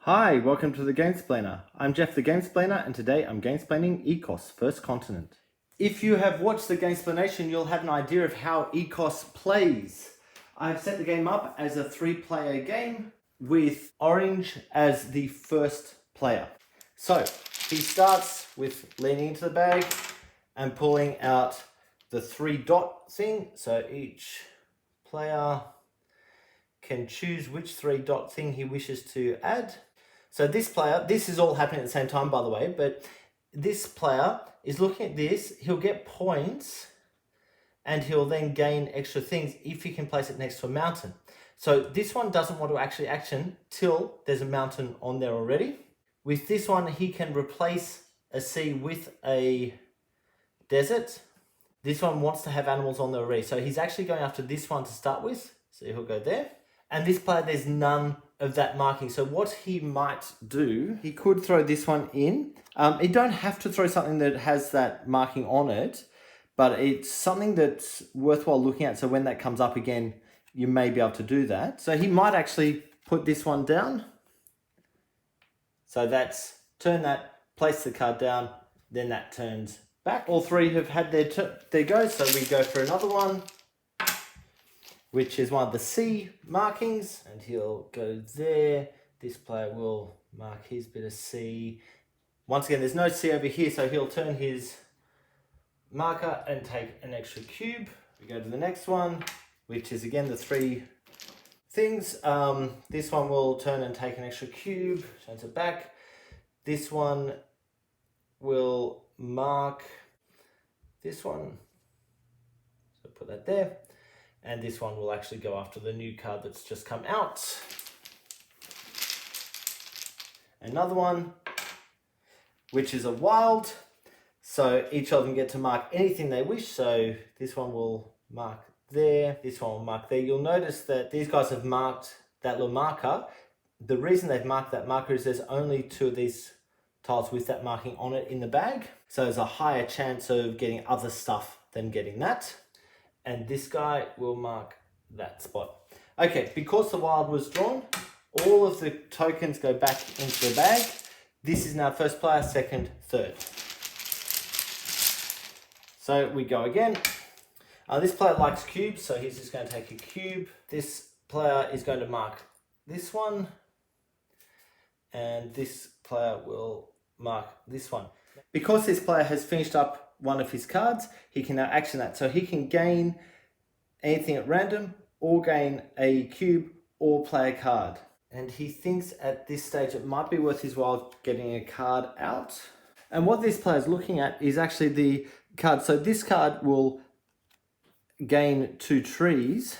Hi, welcome to the Gamesplainer. I'm Jeff the Gamesplainer, and today I'm gamesplaining Ecos First Continent. If you have watched the Gamesplanation, you'll have an idea of how Ecos plays. I've set the game up as a 3-player game with Orange as the first player. So he starts with leaning into the bag and pulling out the 3-dot thing. So each player can choose which 3-dot thing he wishes to add. So this player, this is all happening at the same time, by the way, but this player is looking at this, he'll get points and he'll then gain extra things if he can place it next to a mountain. So this one doesn't want to actually action till there's a mountain on there already. With this one, he can replace a sea with a desert. This one wants to have animals on there already. So he's actually going after this one to start with. So he'll go there. And this player, there's none of that marking. So what he might do, he could throw this one in. You don't have to throw something that has that marking on it, but it's something that's worthwhile looking at. So when that comes up again, you may be able to do that. So he might actually put this one down. So that's turn that, place the card down, then that turns back. All three have had their go. So we go for another one, which is one of the C markings, and he'll go there. This player will mark his bit of C. Once again, there's no C over here, so he'll turn his marker and take an extra cube. We go to the next one, which is again the 3 things. This one will turn and take an extra cube, turns it back. This one will mark this one, so put that there. And this one will actually go after the new card that's just come out. Another one, which is a wild. So each of them get to mark anything they wish. So this one will mark there, this one will mark there. You'll notice that these guys have marked that little marker. The reason they've marked that marker is there's only 2 of these tiles with that marking on it in the bag. So there's a higher chance of getting other stuff than getting that. And this guy will mark that spot. Okay, because the wild was drawn, all of the tokens go back into the bag. This is now first player, second, third. So we go again. This player likes cubes, so he's just going to take a cube. This player is going to mark this one. And this player will mark this one. Because this player has finished up one of his cards, he can now action that. So he can gain anything at random, or gain a cube, or play a card. And he thinks at this stage it might be worth his while getting a card out. And what this player is looking at is actually the card. So this card will gain 2 trees.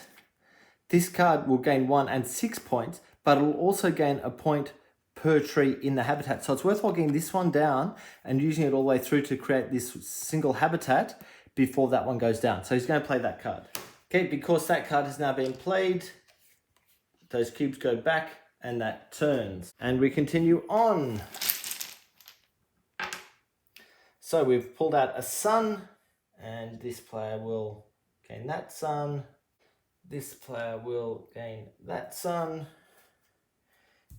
This card will gain 1 and 6 points, but it will also gain a point per tree in the habitat. So it's worthwhile getting this one down and using it all the way through to create this single habitat before that one goes down. So he's going to play that card. Okay, because that card has now been played, those cubes go back and that turns. And we continue on. So we've pulled out a sun, and this player will gain that sun. This player will gain that sun.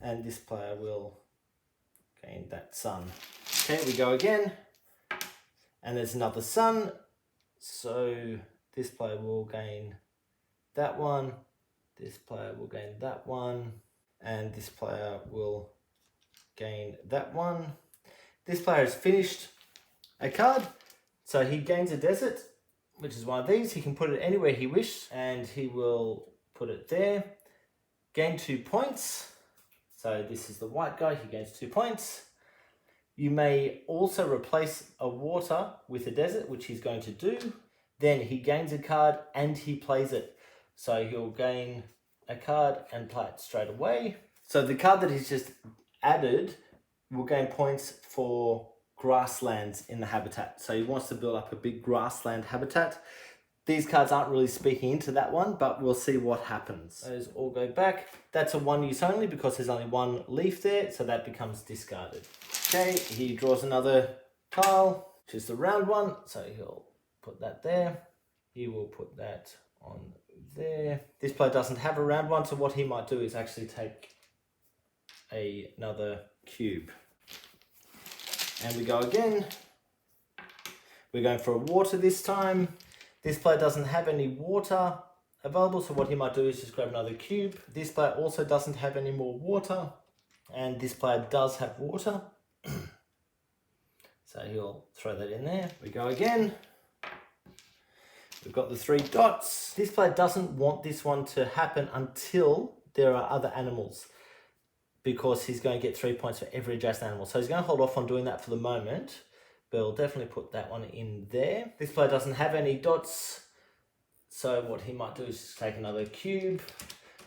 And this player will gain that sun. Okay, we go again. And there's another sun. So this player will gain that one. This player will gain that one. And this player will gain that one. This player has finished a card. So he gains a desert, which is one of these. He can put it anywhere he wishes. And he will put it there. Gain 2 points. So this is the white guy, he gains 2 points. You may also replace a water with a desert, which he's going to do. Then he gains a card and he plays it. So he'll gain a card and play it straight away. So the card that he's just added will gain points for grasslands in the habitat. So he wants to build up a big grassland habitat. These cards aren't really speaking into that one, but we'll see what happens. Those all go back. That's a 1 use only because there's only 1 leaf there, so that becomes discarded. Okay, he draws another tile, which is the round one, so he'll put that there. He will put that on there. This player doesn't have a round one, so what he might do is actually take another cube. And we go again. We're going for a water this time. This player doesn't have any water available, so what he might do is just grab another cube. This player also doesn't have any more water, and this player does have water. So he'll throw that in there. We go again. We've got the 3 dots. This player doesn't want this one to happen until there are other animals, because he's going to get 3 points for every adjacent animal. So he's going to hold off on doing that for the moment, but we'll definitely put that one in there. This player doesn't have any dots, so what he might do is just take another cube.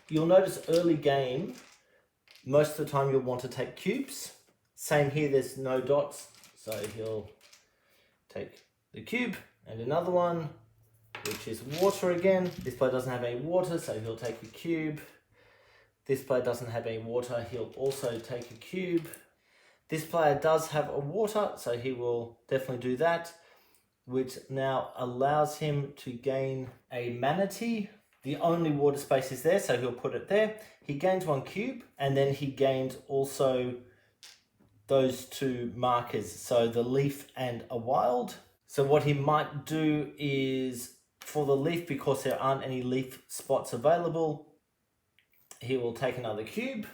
You'll notice early game, most of the time you'll want to take cubes. Same here, there's no dots, so he'll take the cube and another one, which is water again. This player doesn't have any water, so he'll take a cube. This player doesn't have any water, he'll also take a cube. This player does have a water, so he will definitely do that, which now allows him to gain a manatee. The only water space is there, so he'll put it there. He gains 1 cube, and then he gains also those 2 markers, so the leaf and a wild. So what he might do is, for the leaf, because there aren't any leaf spots available, he will take another cube.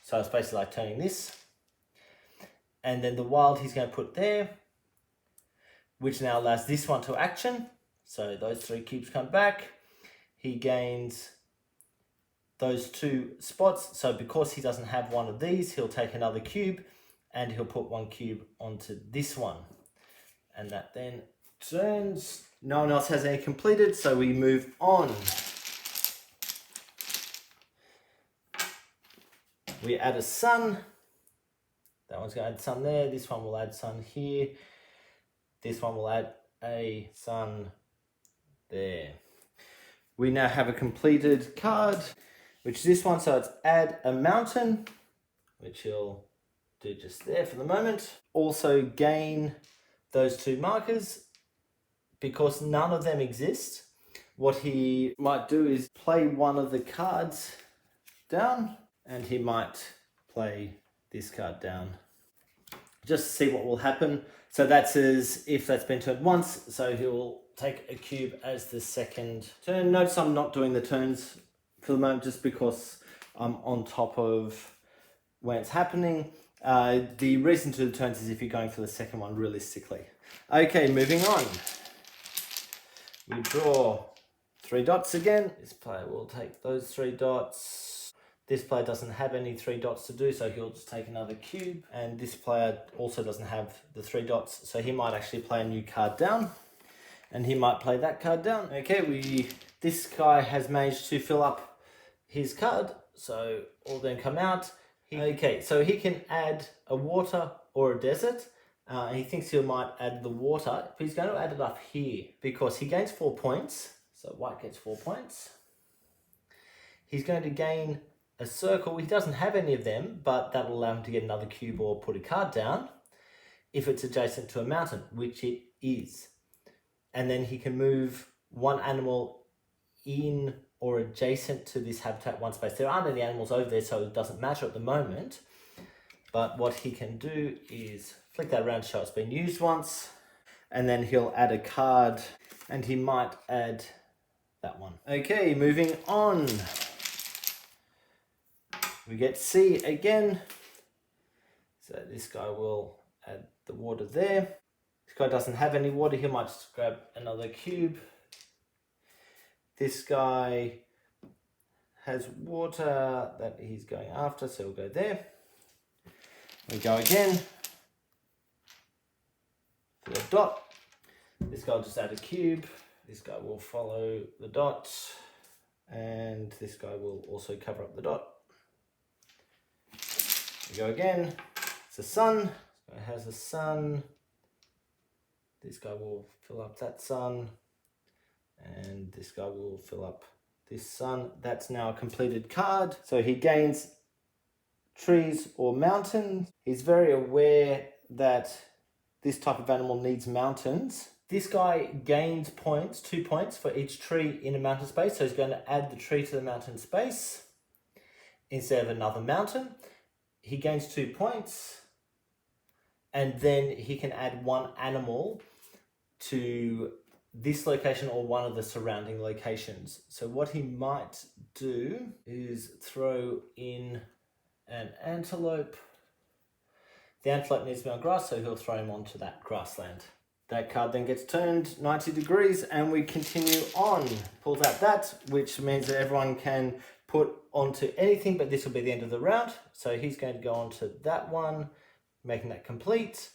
So it's basically like turning this. And then the wild he's going to put there, which now allows this one to action. So those 3 cubes come back. He gains those 2 spots. So because he doesn't have one of these, he'll take another cube and he'll put 1 cube onto this one. And that then turns. No one else has any completed, so we move on. We add a sun. That one's going to add sun there. This one will add sun here. This one will add a sun there. We now have a completed card, which is this one. So it's add a mountain, which he'll do just there for the moment. Also gain those 2 markers. Because none of them exist, what he might do is play one of the cards down, and he might play this card down just to see what will happen. So that's as if that's been turned once, so he'll take a cube as the second turn. Notice I'm not doing the turns for the moment just because I'm on top of when it's happening. The reason to do the turns is if you're going for the second one realistically. Okay, moving on. We draw 3 dots again. This player will take those 3 dots. This player doesn't have any 3 dots to do, so he'll just take another cube. And this player also doesn't have the 3 dots, so he might actually play a new card down. And he might play that card down. Okay, this guy has managed to fill up his card, so all then come out. Okay, so he can add a water or a desert. He thinks he might add the water, but he's going to add it up here because he gains 4 points. So white gets 4 points. He's going to gain a circle. He doesn't have any of them, but that will allow him to get another cube or put a card down if it's adjacent to a mountain, which it is. And then he can move 1 animal in or adjacent to this habitat 1 space. There aren't any animals over there, so it doesn't matter at the moment. But what he can do is flick that around to show it's been used once. And then he'll add a card, and he might add that one. Okay, moving on. We get C again. So this guy will add the water there. This guy doesn't have any water. He might just grab another cube. This guy has water that he's going after, so we'll go there. We go again for the dot. This guy will just add a cube. This guy will follow the dot, and this guy will also cover up the dot. We go again. It's a sun. This guy has a sun. This guy will fill up that sun, and this guy will fill up this sun. That's now a completed card. So he gains trees or mountains. He's very aware that this type of animal needs mountains. This guy gains points, 2 points for each tree in a mountain space. So he's going to add the tree to the mountain space instead of another mountain. he gains 2 points, and then he can add 1 animal to this location or one of the surrounding locations. So what he might do is throw in an antelope. The antelope needs to be on grass, so he'll throw him onto that grassland. That card then gets turned 90 degrees and we continue on. Pulls out that, which means that everyone can put onto anything, but this will be the end of the round. So he's going to go onto that one, making that complete.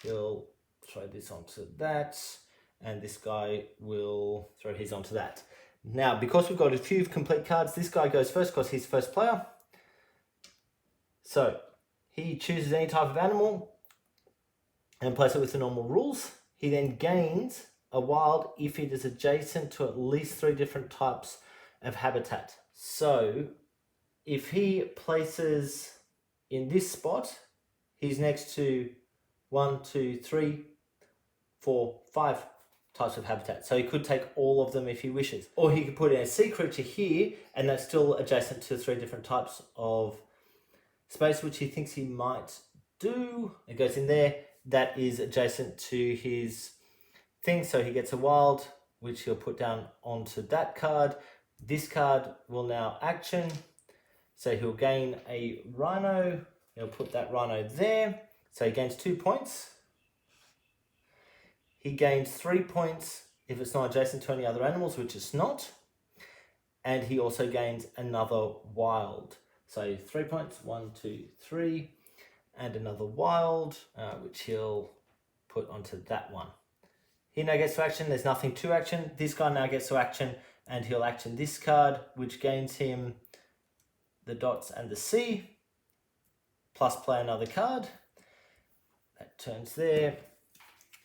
He'll throw this onto that, and this guy will throw his onto that. Now, because we've got a few complete cards, this guy goes first because he's first player. So he chooses any type of animal and plays it with the normal rules. He then gains a wild if it is adjacent to at least 3 different types of habitat. So if he places in this spot, he's next to 1, 2, 3, 4, 5 types of habitat. So he could take all of them if he wishes. Or he could put in a sea creature here, and that's still adjacent to 3 different types of space, which he thinks he might do. It goes in there. That is adjacent to his thing. So he gets a wild, which he'll put down onto that card. This card will now action. So he'll gain a rhino. He'll put that rhino there. So he gains 2 points. He gains 3 points if it's not adjacent to any other animals, which it's not. And he also gains another wild. So 3 points, 1, 2, 3, and another wild, which he'll put onto that one. He now gets to action. There's nothing to action. This guy now gets to action, and he'll action this card, which gains him the dots and the C, plus play another card. That turns there.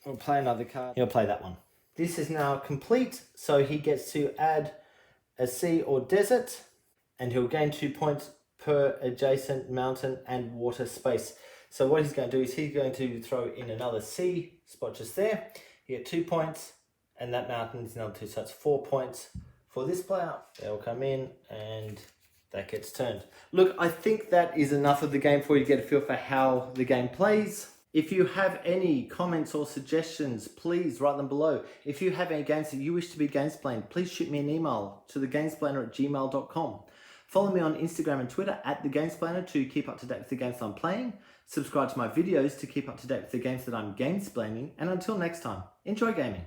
We'll play another card. He'll play that one. This is now complete, so he gets to add a sea or desert, and he'll gain 2 points per adjacent mountain and water space. So what he's going to do is he's going to throw in another sea spot just there. You get 2 points, and that mountain is another 2, so that's 4 points for this player. They'll come in, and that gets turned. Look, I think that is enough of the game for you to get a feel for how the game plays. If you have any comments or suggestions, please write them below. If you have any games that you wish to be Gamesplaned, please shoot me an email to thegamesplainer@gmail.com. Follow me on Instagram and Twitter @thegamesplainer to keep up to date with the games I'm playing. Subscribe to my videos to keep up to date with the games that I'm gamesplaining. And until next time, enjoy gaming.